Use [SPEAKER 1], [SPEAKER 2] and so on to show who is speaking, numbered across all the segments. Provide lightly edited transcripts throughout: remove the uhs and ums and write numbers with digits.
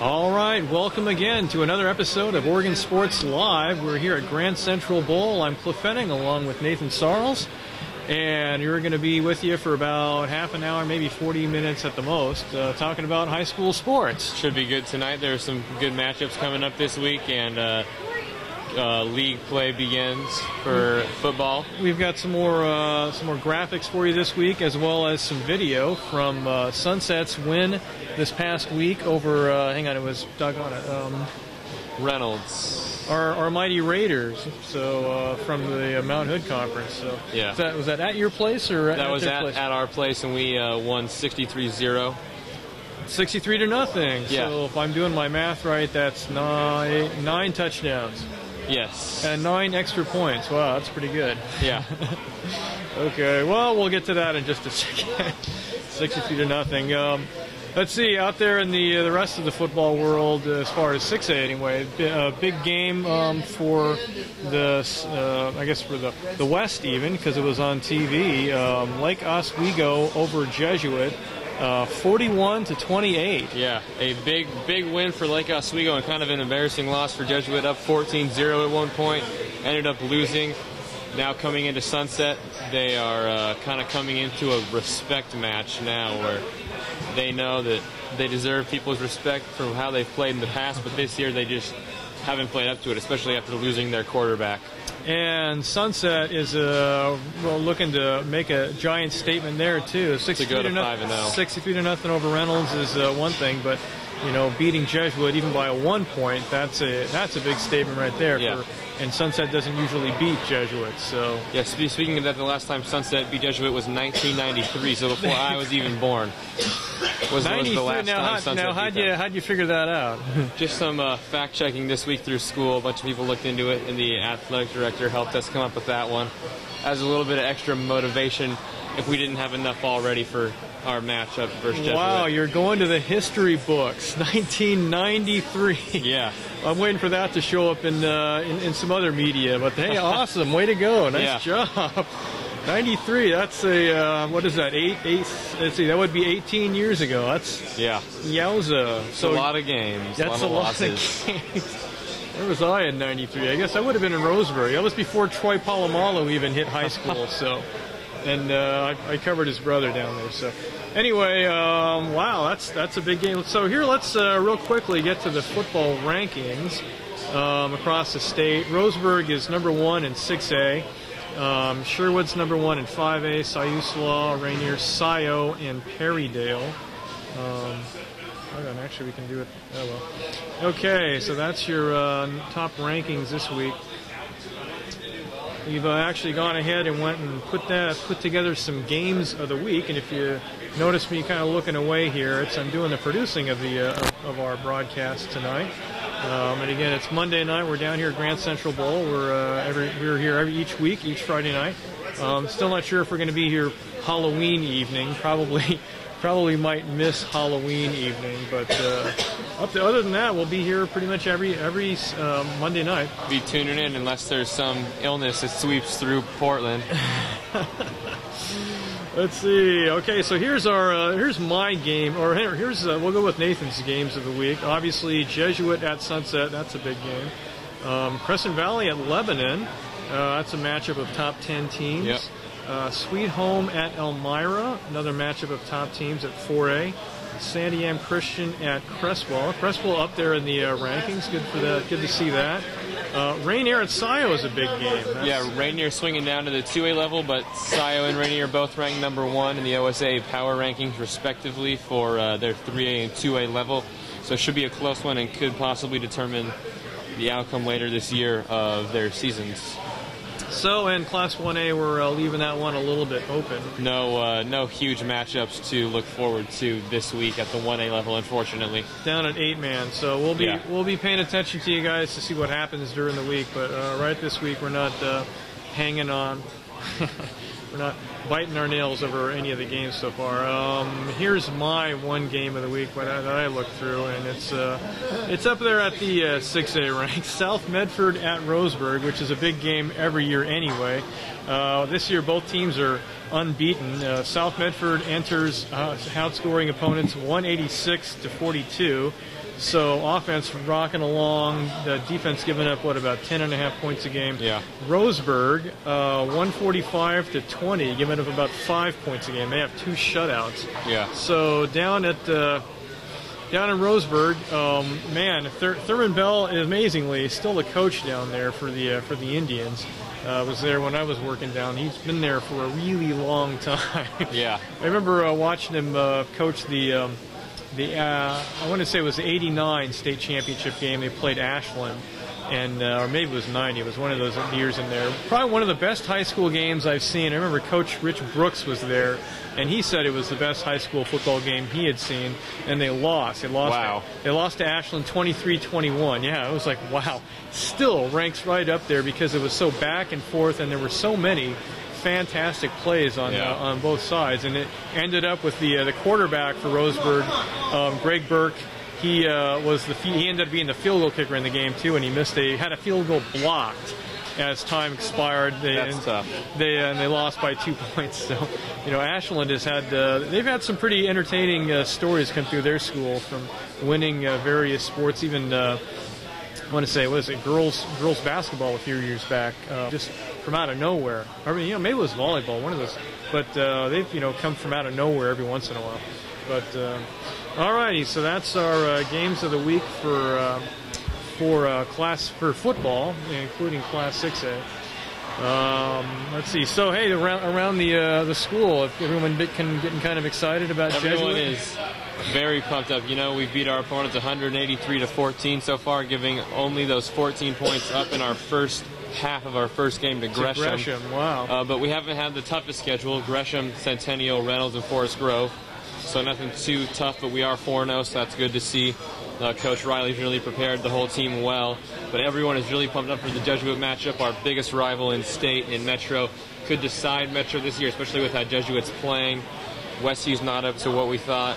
[SPEAKER 1] All right, welcome again to another episode of Oregon Sports Live. We're here at Grand Central Bowl. I'm Cliff Henning along with Nathan Sarles, and we're going to be with you for about half an hour, maybe 40 minutes at the most, talking about high school sports.
[SPEAKER 2] Should be good tonight. There's some good matchups coming up this week, and league play begins for football.
[SPEAKER 1] We've got some more graphics for you this week, as well as some video from Sunset's win this past week over,
[SPEAKER 2] Reynolds.
[SPEAKER 1] Our mighty Raiders, so from the Mount Hood Conference. So
[SPEAKER 2] yeah.
[SPEAKER 1] Was that at your place or
[SPEAKER 2] that was
[SPEAKER 1] their place?
[SPEAKER 2] At our place, and we won 63-0.
[SPEAKER 1] 63-0.
[SPEAKER 2] Yeah.
[SPEAKER 1] So if I'm doing my math right, that's nine touchdowns.
[SPEAKER 2] Yes.
[SPEAKER 1] And 9 extra points. Wow, that's pretty good.
[SPEAKER 2] Yeah.
[SPEAKER 1] Okay, well, we'll get to that in just a second. 63-0. Let's see, out there in the rest of the football world, as far as 6A anyway, a big game for the West even, because it was on TV. Lake Oswego over Jesuit, 41-28.
[SPEAKER 2] Yeah, a big win for Lake Oswego and kind of an embarrassing loss for Jesuit, up 14-0 at one point, ended up losing. Now coming into Sunset, they are kind of coming into a respect match now where they know that they deserve people's respect from how they've played in the past, but this year they just haven't played up to it, especially after losing their quarterback.
[SPEAKER 1] And Sunset is looking to make a giant statement there too.
[SPEAKER 2] 63-0.
[SPEAKER 1] 63-0 over Reynolds is one thing, but beating Jesuit even by 1 point, that's a big statement right there.
[SPEAKER 2] Yeah.
[SPEAKER 1] And Sunset doesn't usually beat Jesuit, so.
[SPEAKER 2] Yeah, speaking of that, the last time Sunset beat Jesuit was 1993, so before I was even born. Was the last time Sunset beat them.
[SPEAKER 1] How'd you figure that out?
[SPEAKER 2] Just some fact checking this week through school. A bunch of people looked into it, and the athletic director helped us come up with that one as a little bit of extra motivation if we didn't have enough already for our matchup versus Jesuit.
[SPEAKER 1] Wow, you're going to the history books. 1993.
[SPEAKER 2] Yeah.
[SPEAKER 1] I'm waiting for that to show up in some other media. But hey, awesome. Way to go. Nice job. 93, that's what is that, let's see, that would be 18 years ago. That's, yowza.
[SPEAKER 2] It's a lot of games.
[SPEAKER 1] That's a lot of games. Where was I in 93? I guess I would have been in Roseburg. That was before Troy Polamalu even hit high school, so. And I covered his brother down there. So anyway, wow, that's a big game. So here, let's real quickly get to the football rankings across the state. Roseburg is number 1 in 6A. Sherwood's number 1 in 5A. Siuslaw, Rainier, Scio, and Perrydale. Actually, we can do it. Oh well. Okay, so that's your top rankings this week. We've actually gone ahead and went and put together some games of the week, and if you notice me kind of looking away here, I'm doing the producing of of our broadcast tonight. And again, it's Monday night. We're down here at Grand Central Bowl. We're here each week, each Friday night. Still not sure if we're going to be here Halloween evening. Probably might miss Halloween evening, but other than that, we'll be here pretty much every Monday night.
[SPEAKER 2] Be tuning in unless there's some illness that sweeps through Portland.
[SPEAKER 1] Let's see. Okay, so here's my game, or we'll go with Nathan's games of the week. Obviously, Jesuit at Sunset, that's a big game. Crescent Valley at Lebanon, that's a matchup of top 10 teams.
[SPEAKER 2] Yep.
[SPEAKER 1] Sweet Home at Elmira, another matchup of top teams at 4A. Sandiam Christian at Crestwell. Crestwell up there in the rankings. Good to see that. Rainier at Scio is a big game.
[SPEAKER 2] Rainier swinging down to the 2A level, but Scio and Rainier both ranked number 1 in the OSA power rankings respectively for their 3A and 2A level. So it should be a close one and could possibly determine the outcome later this year of their seasons.
[SPEAKER 1] So in Class 1A, we're leaving that one a little bit open.
[SPEAKER 2] No huge matchups to look forward to this week at the 1A level, unfortunately.
[SPEAKER 1] Down at 8-man, so we'll be paying attention to you guys to see what happens during the week. But right this week, we're not hanging on. We're not biting our nails over any of the games so far. Here's my one game of the week that I looked through, and it's up there at the 6A rank. South Medford at Roseburg, which is a big game every year anyway. This year, both teams are unbeaten. South Medford enters outscoring opponents 186-42. So offense rocking along, the defense giving up, about 10.5 points a game.
[SPEAKER 2] Yeah.
[SPEAKER 1] Roseburg, 145-20, giving up about 5 points a game. They have 2 shutouts.
[SPEAKER 2] Yeah.
[SPEAKER 1] So down in Roseburg, man, Thurman Bell is amazingly still the coach down there for the Indians. Was there when I was working down. He's been there for a really long time.
[SPEAKER 2] Yeah.
[SPEAKER 1] I remember watching him coach the I want to say it was the '89 state championship game. They played Ashland, and or maybe it was '90. It was one of those years in there. Probably one of the best high school games I've seen. I remember Coach Rich Brooks was there, and he said it was the best high school football game he had seen. And they lost.
[SPEAKER 2] Wow.
[SPEAKER 1] They lost to Ashland 23-21. Yeah, it was like, wow. Still ranks right up there because it was so back and forth, and there were so many fantastic plays on both sides, and it ended up with the quarterback for Roseburg, Greg Burke. He ended up being the field goal kicker in the game too, and he had a field goal blocked as time expired.
[SPEAKER 2] That's tough.
[SPEAKER 1] They lost by 2 points. So, Ashland has had they've had some pretty entertaining stories come through their school from winning various sports, even. I want to say, girls basketball a few years back, just from out of nowhere. I mean, maybe it was volleyball, one of those. But they've, come from out of nowhere every once in a while. But all righty, so that's our games of the week for football, including Class 6A. Let's see. So hey, around the school, if everyone getting kind of excited about
[SPEAKER 2] everyone
[SPEAKER 1] Jesuit?
[SPEAKER 2] is very pumped up. We beat our opponents 183-14 so far, giving only those 14 points up in our first half of our first game to Gresham.
[SPEAKER 1] Wow.
[SPEAKER 2] But we haven't had the toughest schedule: Gresham, Centennial, Reynolds, and Forest Grove. So nothing too tough, but we are 4-0, so that's good to see. Coach Riley's really prepared the whole team well, but everyone is really pumped up for the Jesuit matchup. Our biggest rival in state, in Metro, could decide Metro this year, especially with how Jesuit's playing. Westview's not up to what we thought.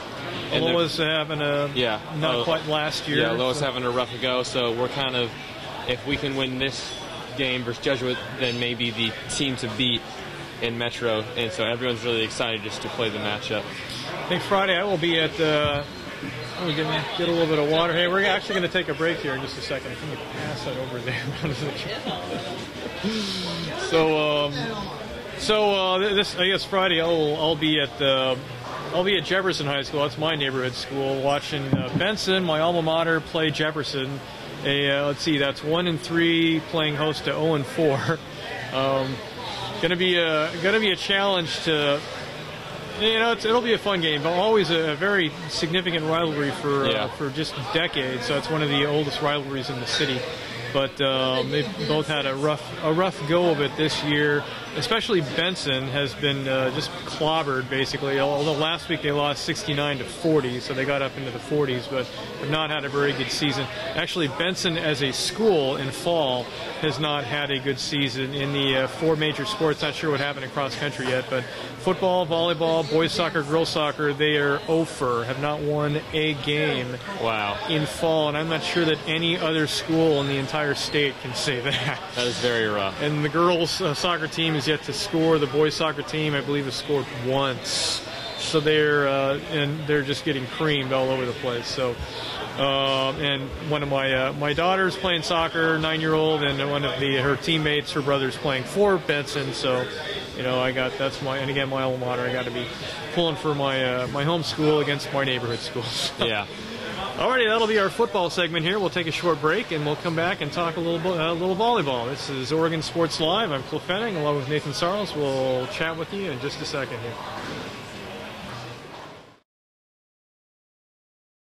[SPEAKER 1] And Lois having not quite last year.
[SPEAKER 2] Yeah, Lois having a rough go, so we're kind of, if we can win this game versus Jesuit, then maybe the team to beat in Metro, and so everyone's really excited just to play the matchup.
[SPEAKER 1] I think Friday I will be at let me get a little bit of water. Hey, we're actually going to take a break here in just a second. Can you pass that over there? This, I guess, Friday I'll be at Jefferson High School. That's my neighborhood school. Watching Benson, my alma mater, play Jefferson. Let's see, that's 1-3 playing host to 0-4. Gonna be a challenge to. It'll be a fun game, but always a very significant rivalry for just decades. So it's one of the oldest rivalries in the city. But they've both had a rough go of it this year. Especially Benson has been just clobbered, basically. Although last week they lost 69-40, so they got up into the 40s, but have not had a very good season. Actually, Benson as a school in fall has not had a good season in the 4 major sports. Not sure what happened in cross country yet, but football, volleyball, boys soccer, girls soccer, they are 0-for, have not won a game.
[SPEAKER 2] Wow.
[SPEAKER 1] In fall, and I'm not sure that any other school in the entire state can say that.
[SPEAKER 2] That is very rough.
[SPEAKER 1] And the girls soccer team is yet to score. The boys soccer team, I believe, has scored once. So they're just getting creamed all over the place. So, and one of my daughters playing soccer, 9-year-old, and one of her teammates, her brother's playing for Benson. So, that's my alma mater. I got to be pulling for my home school against my neighborhood schools.
[SPEAKER 2] Yeah.
[SPEAKER 1] Alrighty, that'll be our football segment here. We'll take a short break, and we'll come back and talk a little volleyball. This is Oregon Sports Live. I'm Cliff Henning, along with Nathan Sarles. We'll chat with you in just a second here.